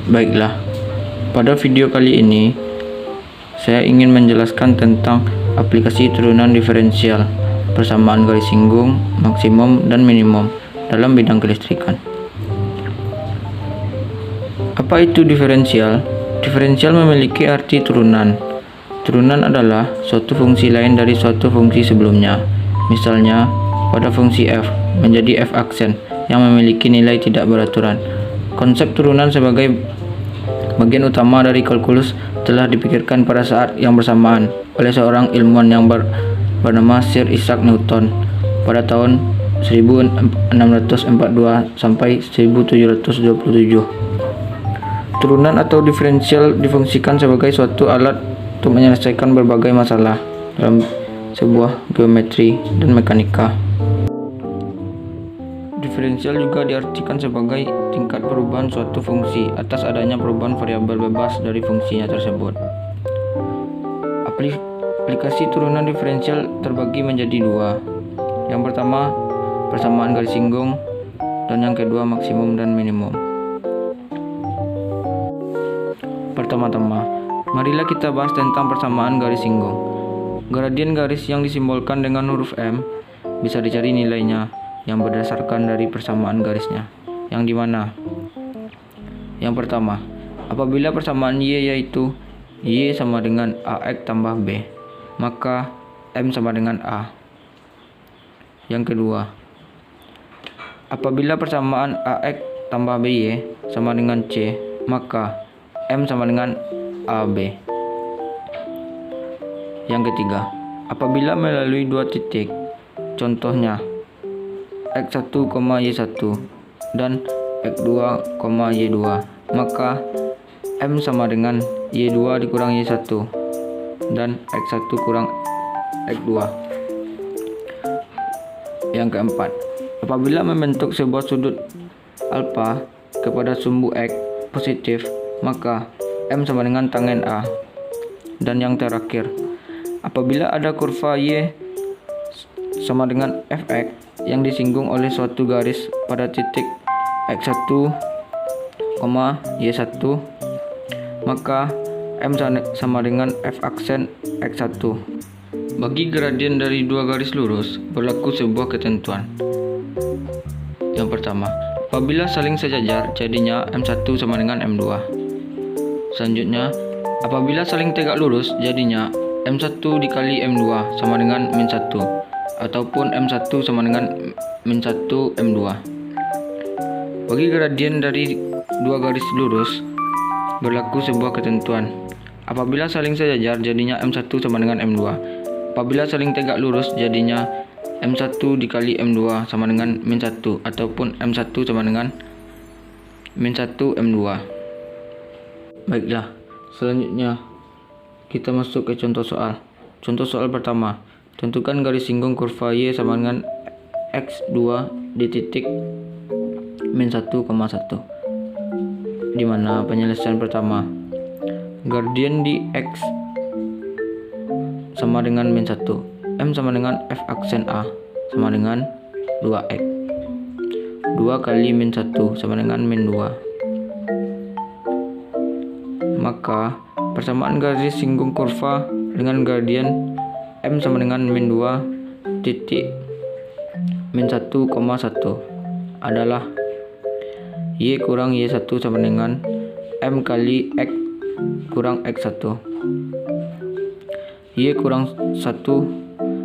Baiklah, pada video kali ini saya ingin menjelaskan tentang aplikasi turunan diferensial, persamaan garis singgung, maksimum dan minimum dalam bidang kelistrikan. Apa itu diferensial? Diferensial memiliki arti turunan. Turunan adalah suatu fungsi lain dari suatu fungsi sebelumnya. Misalnya, pada fungsi f menjadi f aksen yang memiliki nilai tidak beraturan. Konsep turunan sebagai bagian utama dari kalkulus telah dipikirkan pada saat yang bersamaan oleh seorang ilmuwan yang bernama Sir Isaac Newton pada tahun 1642 sampai 1727. Turunan atau diferensial difungsikan sebagai suatu alat untuk menyelesaikan berbagai masalah dalam sebuah geometri dan mekanika. Diferensial juga diartikan sebagai tingkat perubahan suatu fungsi atas adanya perubahan variabel bebas dari fungsinya tersebut. Aplikasi turunan diferensial terbagi menjadi dua. Yang pertama, persamaan garis singgung, dan yang kedua, maksimum dan minimum. Pertama-tama, marilah kita bahas tentang persamaan garis singgung. Gradien garis yang disimbolkan dengan huruf M bisa dicari nilainya yang berdasarkan dari persamaan garisnya, yang dimana yang pertama, apabila persamaan Y yaitu Y sama dengan AX tambah B, maka M sama dengan A. Yang kedua, apabila persamaan AX tambah BY sama dengan C, maka M sama dengan AB. Yang ketiga, apabila melalui dua titik, contohnya X1, Y1 dan X2, Y2, maka M sama dengan Y2 dikurang Y1 dan X1 kurang X2. Yang keempat, apabila membentuk sebuah sudut alfa kepada sumbu X positif, maka M sama dengan tangen A. Dan yang terakhir, apabila ada kurva Y sama dengan Fx yang disinggung oleh suatu garis pada titik X1, Y1, maka M sama dengan F aksen X1. Bagi gradien dari dua garis lurus, berlaku sebuah ketentuan. Yang pertama, apabila saling sejajar, jadinya M1 sama dengan M2. Selanjutnya, apabila saling tegak lurus, jadinya M1 dikali M2 sama dengan min 1, ataupun M1 sama dengan min 1 M2. Bagi gradien dari dua garis lurus, berlaku sebuah ketentuan. Apabila saling sejajar, jadinya M1 sama dengan M2. Apabila saling tegak lurus, jadinya M1 dikali M2 sama dengan min 1, ataupun M1 sama dengan min 1 M2. Baiklah, selanjutnya kita masuk ke contoh soal. Contoh soal pertama, tentukan garis singgung kurva Y sama dengan X2 di titik min 1,1. Di mana penyelesaian pertama, gradien di X sama dengan min 1, M sama dengan F aksen A sama dengan 2X. 2 kali min 1 sama dengan min 2. Maka persamaan garis singgung kurva dengan gradien M sama dengan min 2 titik min 1,1 adalah Y kurang Y1 sama dengan M kali X kurang X1. Y kurang 1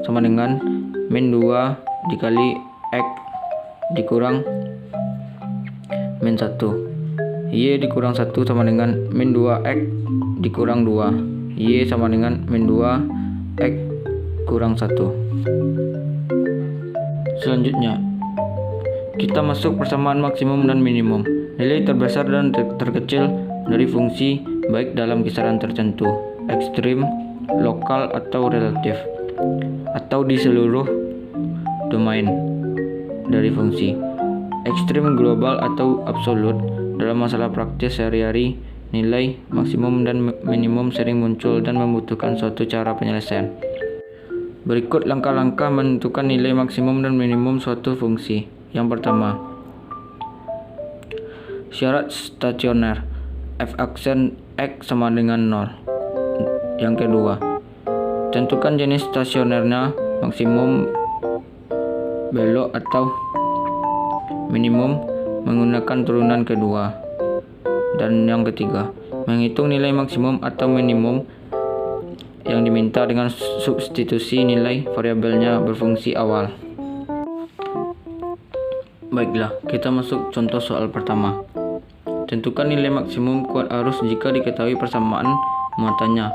sama dengan min 2 dikali X dikurang min 1. Y dikurang 1 sama dengan min 2X dikurang 2. Y sama dengan min 2X kurang 1. Selanjutnya, kita masuk persamaan maksimum dan minimum. Nilai terbesar dan terkecil dari fungsi baik dalam kisaran tertentu, ekstrim, lokal atau relatif, atau di seluruh domain dari fungsi. Ekstrim, global atau absolut. Dalam masalah praktis sehari-hari, nilai maksimum dan minimum sering muncul dan membutuhkan suatu cara penyelesaian. Berikut langkah-langkah menentukan nilai maksimum dan minimum suatu fungsi. Yang pertama, syarat stasioner. f aksen X sama dengan 0. Yang kedua, tentukan jenis stasionernya, maksimum, belok atau minimum menggunakan turunan kedua. Dan yang ketiga, menghitung nilai maksimum atau minimum yang diminta dengan substitusi nilai variabelnya berfungsi awal. Baiklah, kita masuk contoh soal pertama. Tentukan nilai maksimum kuat arus jika diketahui persamaan muatannya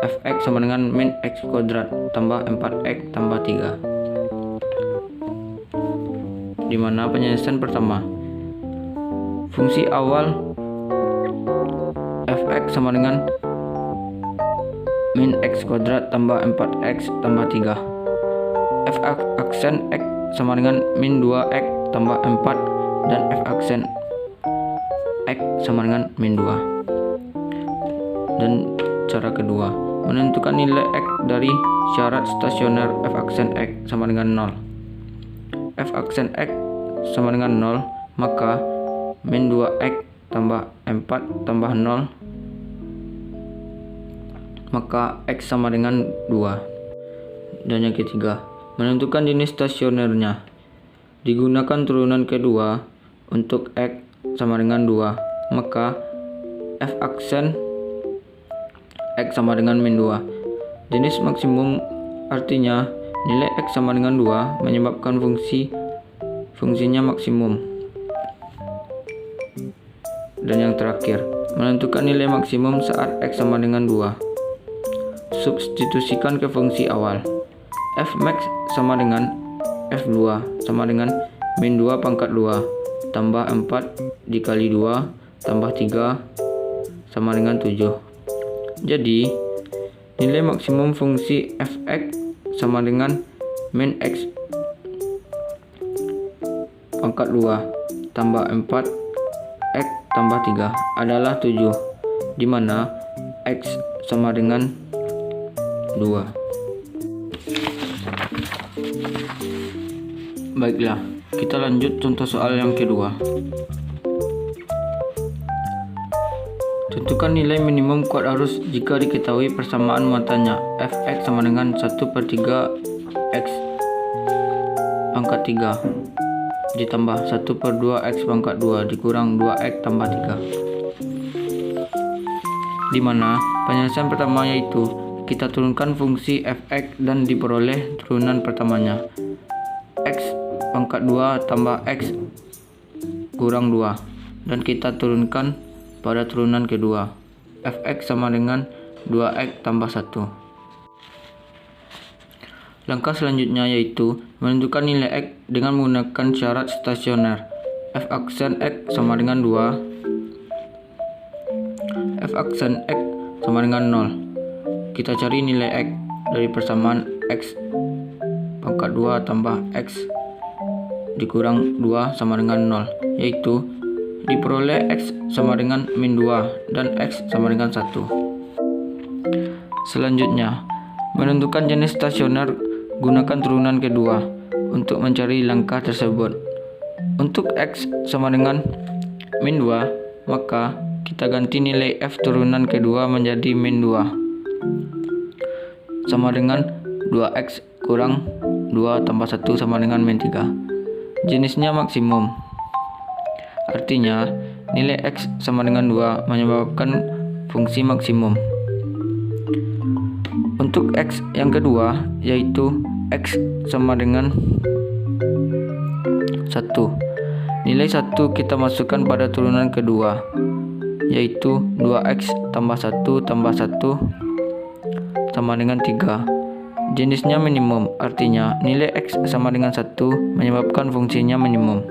fx sama dengan min x kuadrat tambah 4x tambah 3. Di mana penyelesaian pertama, fungsi awal fx sama dengan min x kuadrat tambah 4x tambah 3. F aksen x sama dengan min 2x tambah 4 dan f aksen X sama dengan min 2. Dan cara kedua, menentukan nilai X dari syarat stasioner f aksen X sama dengan 0. F aksen X sama dengan 0, maka min 2X tambah 4 tambah 0, maka X sama dengan 2. Dan yang ketiga, menentukan jenis stasionernya. Digunakan turunan kedua untuk X sama dengan 2, maka f aksen X sama dengan min 2. Jenis maksimum artinya nilai X sama dengan 2 menyebabkan fungsinya maksimum. Dan yang terakhir, menentukan nilai maksimum saat X sama dengan 2. Substitusikan ke fungsi awal. F max sama dengan F2 sama dengan min 2 pangkat 2 tambah 4 dikali 2 tambah 3 sama dengan 7. Jadi nilai maksimum fungsi fx sama dengan min x pangkat 2 tambah 4 x tambah 3 adalah 7, di mana x sama dengan 2. Baiklah, kita lanjut contoh soal yang kedua. Tentukan nilai minimum kuat arus jika diketahui persamaan muatannya fx sama dengan 1/3 x pangkat 3 ditambah 1/2 x pangkat 2 dikurang 2x tambah 3. Dimana penyelesaian pertama yaitu kita turunkan fungsi fx dan diperoleh turunan pertamanya x pangkat 2 tambah x kurang 2, dan kita turunkan pada turunan kedua fx sama dengan 2x tambah 1. Langkah selanjutnya yaitu menentukan nilai x dengan menggunakan syarat stasioner f aksen x sama dengan 2, f aksen x sama dengan 0. Kita cari nilai x dari persamaan x pangkat 2 tambah x dikurang 2 sama dengan 0, yaitu diperoleh x sama dengan min 2 dan x sama dengan 1. Selanjutnya, menentukan jenis stasioner gunakan turunan kedua untuk mencari langkah tersebut. Untuk x sama dengan min 2, maka kita ganti nilai f turunan kedua menjadi min 2 sama dengan 2x kurang 2 tambah 1 sama dengan min 3. Jenisnya maksimum. Artinya, nilai x sama dengan 2 menyebabkan fungsi maksimum. Untuk x yang kedua, yaitu x sama dengan 1. Nilai 1 kita masukkan pada turunan kedua, yaitu 2x tambah 1 tambah 1 sama dengan 3. Jenisnya minimum, artinya nilai x sama dengan 1 menyebabkan fungsinya minimum.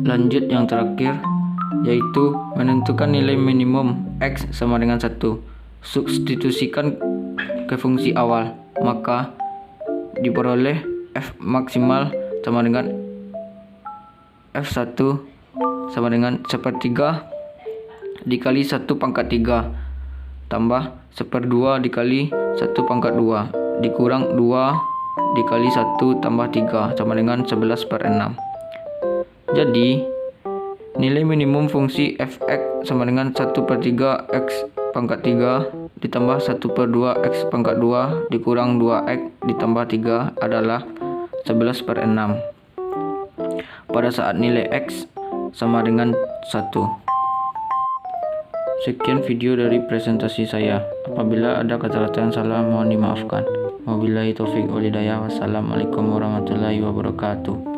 Lanjut yang terakhir, yaitu menentukan nilai minimum x sama dengan 1. Substitusikan ke fungsi awal, maka diperoleh f maksimal sama dengan f1 sama dengan 1/3 dikali 1 pangkat 3 tambah 1/2 dikali 1 pangkat 2 dikurang 2 dikali 1 tambah 3 sama dengan 11/6. Jadi Nilai minimum fungsi f(x) sama dengan 1/3 x pangkat 3 ditambah 1/2 x pangkat 2 dikurang 2x ditambah 3 adalah 11/6 pada saat nilai x sama dengan 1. Sekian video dari presentasi saya. Apabila ada kata-kata yang salah mohon dimaafkan. Wabillahi taufiq wal hidayah. Wassalamualaikum warahmatullahi wabarakatuh.